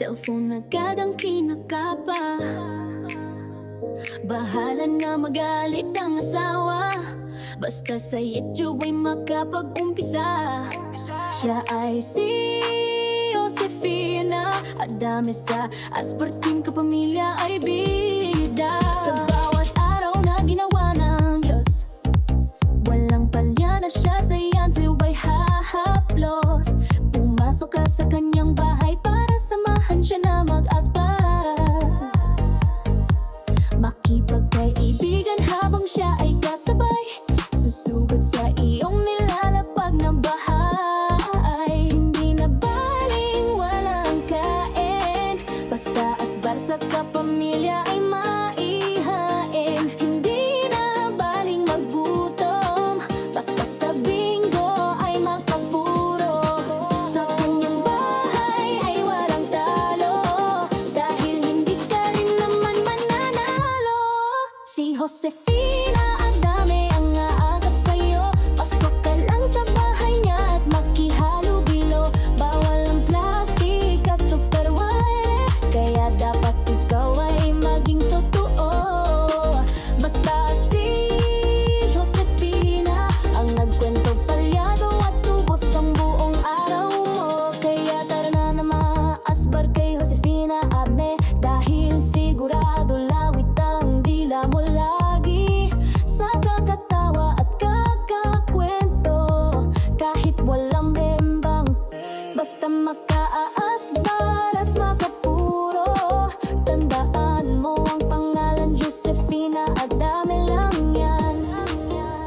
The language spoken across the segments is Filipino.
cellphone agad ang kinakapa. Bahala na magalit ang asawa, basta sa YouTube ay makapag-umpisa. Siya ay si Josefina Adame, sa asparting kapamilya ay bida. Sa bawat araw na ginawa ng Diyos, walang palya na siya sa iyanti ay hahaplos. Pumasok ka sa kanyang bahay para samahan siya na mag-aspa. Makipagkaibigan habang siya ay kasabay, susugod sa iyong nilalapag na bahay. Hindi na baling walang kain, basta asbar sa kapamilya ay maihain. Hindi na baling magutom, basta sa bingo ay makapuro. Sa kanyang bahay ay walang talo, dahil hindi ka rin naman mananalo. Si Josefina Adame ang aagap sa'yo, pasok ka lang sa bahay niya at makihalo-bilo. Bawal ang plastic at tupperware, kaya dapat ikaw ay maging totoo. Basta si Josefina ang nagkwento palyado at tubos ang buong araw mo. Kaya tara na maasbar kay Josefina Adame, dahil sigurado lawit ang dila mo lagi sa kakatawa at kakakwento. Kahit walang bembang, basta makaasbar at makapuro. Tandaan mo ang pangalan, Josefina Adame lang yan.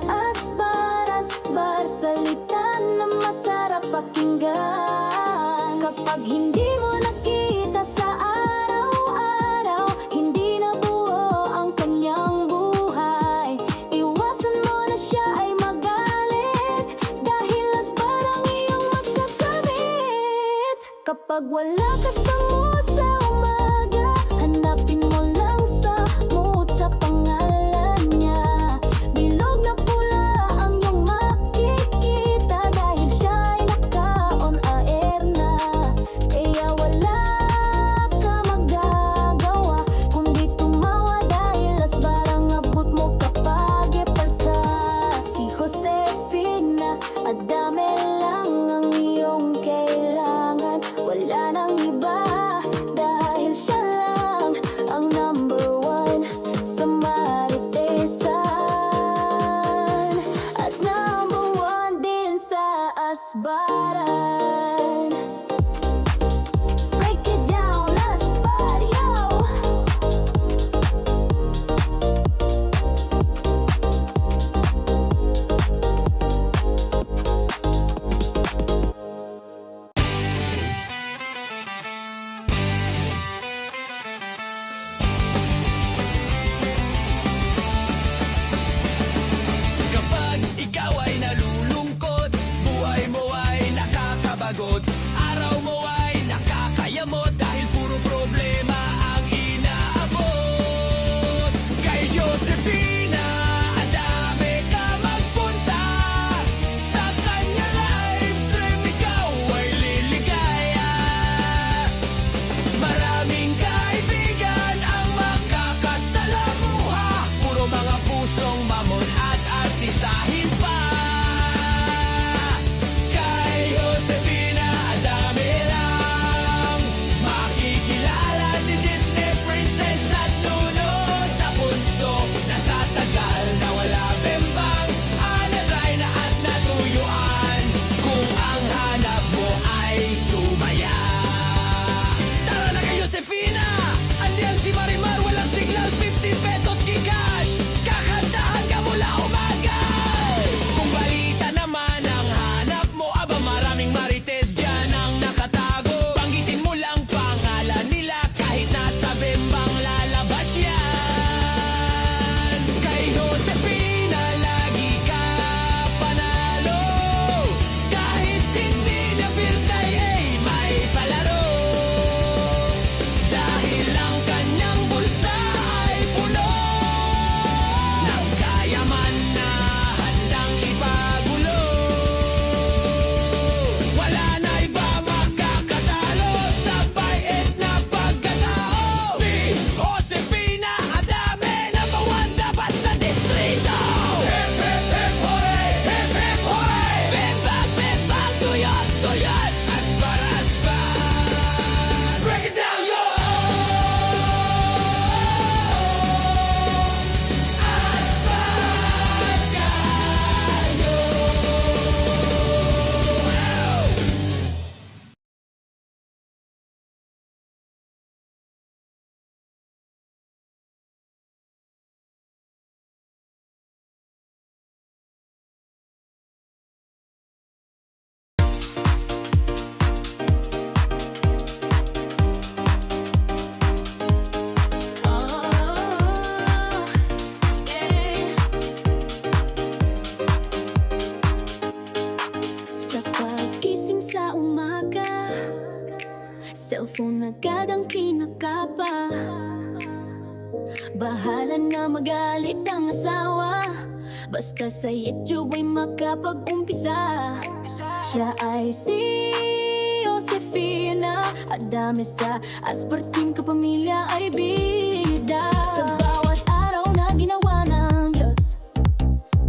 Asbar, asbar, salita na masarap pakinggan. Kapag hindi mo nakita sa araw-araw, hindi na buo ang kanyang buhay. Iwasan mo na siya ay magalit, dahil asbar ang iyong magkakamit. Kapag wala ka sa mood sa umaga, hanapin mo lang sa mood sa pangalan niya. Bilog na pula ang iyong makikita, dahil siya ay naka-on air na. Kaya wala ka magagawa kundi tumawa, dahil asbar ang abot mo kapag ipal ka. Si Josefina Adame lang ang iyong kailangan, wala nang iba, dahil siya lang ang number one sa maritesan, at number one din sa asbaran. Break it down, asbar, yo! Kapag ikaw ay nalulungkot, buhay mo ay nakakabagot, araw mo ay nakakayamot, dahil puro problema ang inaabot. Kay Josefina Adame ka magpunta, sa kanya live stream ikaw ay liligaya. Maraming kaibigan ang makakasalamuha, puro mga pusong mamon at artistahin pa. Kay Josefina yan, asbar, asbar. Break it down, yo! Asbar kayo. Sa pagkising sa umaga, cellphone agad ang kinakapa. Bahala na magalit ang asawa, basta sa YouTube ay makapag-umpisa. Siya ay si Josefina Adame, sa asparting kapamilya ay bida. Sa bawat araw na ginawa ng Diyos,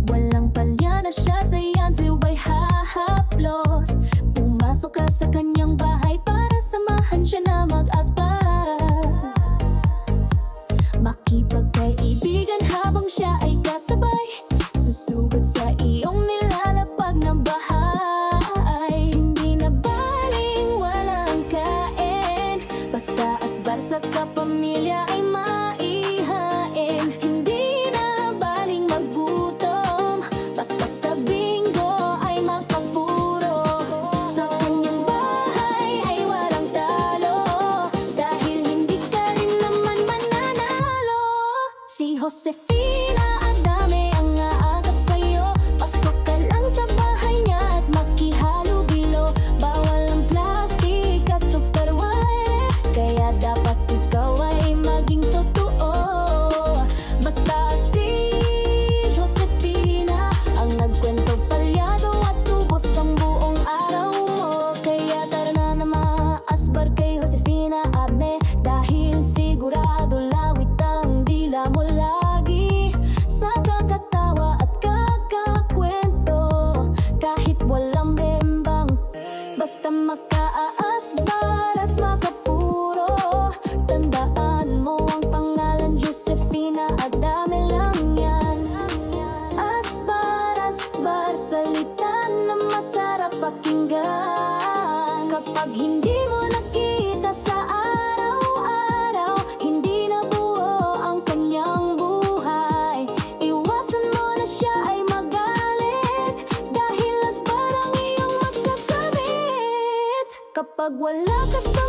walang palya na siya sa iyan ay hahaplos. Pumasok ka sa kanyang bahay para samahan siya na mag-aspar. Makipagkaibigan habang siya ay kasabay, susugod sa iyong nilalapag na bahay. Hindi na baling walang kain, basta asbar sa kapamilya ay maihain. Hindi na baling magutom, basta sa bingo ay makapuro. Sa kanyang bahay ay walang talo, dahil hindi ka rin naman mananalo. Si Josefina Adame ang aagap sa'yo, pasok ka lang sa bahay niya at makihalubilo. Bawal ang plastic at tupperware, kaya dapat ikaw ay maging totoo. Basta si Josefina ang nagkwento, palyado at tubos ang buong araw mo. Kaya tara na na maasbar kay Josefina Adame, dahil sigurado lawit ang dila mo lagi sa kakatawa at kakakwento. Kahit walang bembang, basta makaaasbar at makapuro. Tandaan mo ang pangalan, Josefina Adame lang yan. Asbar, asbar, salita na masarap pakinggan. Kapag hindi mo nakita sa araw-araw, hindi na buo ang kanyang buhay. Iwasan mo na siya ay magalit, dahil asbar ang iyong magkakamit. Kapag wala ka sa